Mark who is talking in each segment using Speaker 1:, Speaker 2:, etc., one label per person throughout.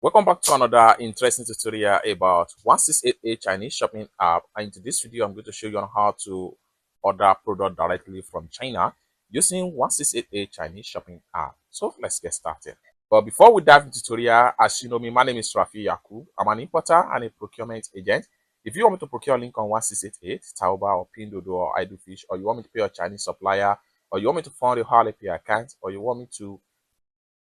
Speaker 1: Welcome back to another interesting tutorial about 168A Chinese shopping app. And in this video, I'm going to show you on how to order product directly from China using 168A Chinese shopping app. So let's get started. But before we dive into the tutorial, as you know me, my name is Rafi Yakub. I'm an importer and a procurement agent. If you want me to procure a link on 1688, Taoba or Pinduoduo or Idlefish, or you want me to pay your Chinese supplier, or you want me to fund your Alipay account, or you want me to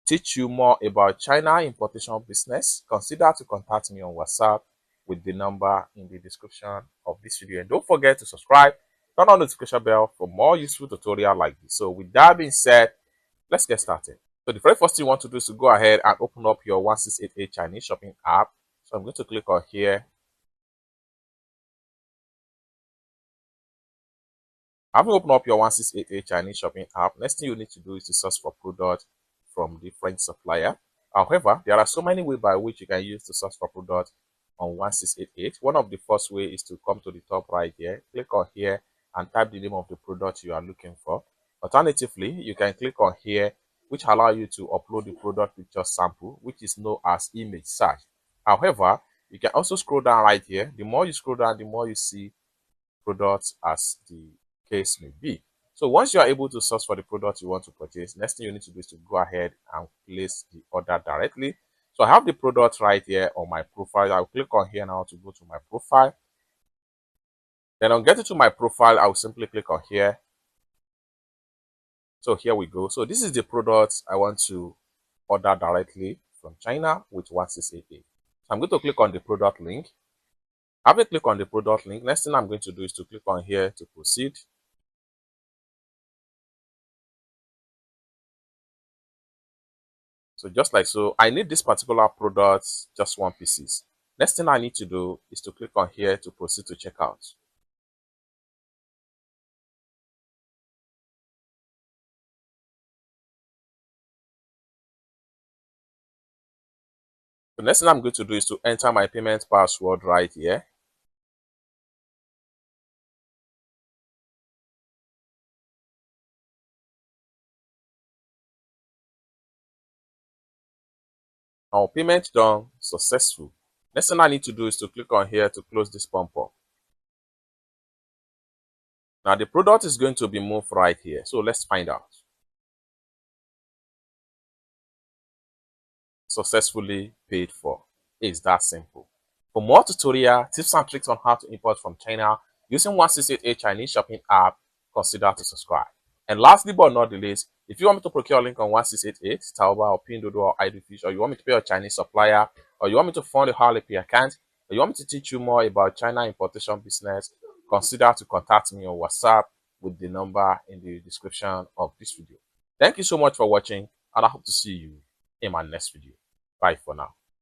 Speaker 1: teach you more about China importation business, consider to contact me on WhatsApp with the number in the description of this video. And don't forget to subscribe, turn on the notification bell for more useful tutorials like this. So with that being said, let's get started. So the very first thing you want to do is to go ahead and open up your 1688 Chinese shopping app. So I'm going to click on here. Having opened up your 1688 Chinese shopping app, next thing you need to do is to search for product from different supplier. However, there are so many ways by which you can use to search for product on 1688. One of the first way is to come to the top right here, click on here and type the name of the product you are looking for. Alternatively, you can click on here, which allow you to upload the product picture sample, which is known as image search. However, you can also scroll down right here. The more you scroll down, the more you see products as the case may be. So once you are able to search for the product you want to purchase, next thing you need to do is to go ahead and place the order directly. So I have the product right here on my profile. I'll click on here now to go to my profile. Then on getting to my profile, I'll simply click on here. So here we go. So this is the product I want to order directly from China with 1688. So I'm going to click on the product link. Having clicked on the product link, next thing I'm going to do is to click on here to proceed. So just like so, I need this particular product, just one pieces. Next thing I need to do is to click on here to proceed to checkout. The next thing I'm going to do is to enter my payment password right here. Our payment done, successful. Next thing I need to do is to click on here to close this pop-up. Now the product is going to be moved right here. So let's find out. Successfully paid for. It's that simple. For more tutorial, tips and tricks on how to import from China using 1688 Chinese shopping app, consider to subscribe. And lastly but not the least, if you want me to procure a link on 1688, Taoba or Pinduoduo or Idlefish, or you want me to pay a Chinese supplier, or you want me to fund a Alipay account, or you want me to teach you more about China importation business, consider to contact me on WhatsApp with the number in the description of this video. Thank you so much for watching, and I hope to see you in my next video. Bye for now.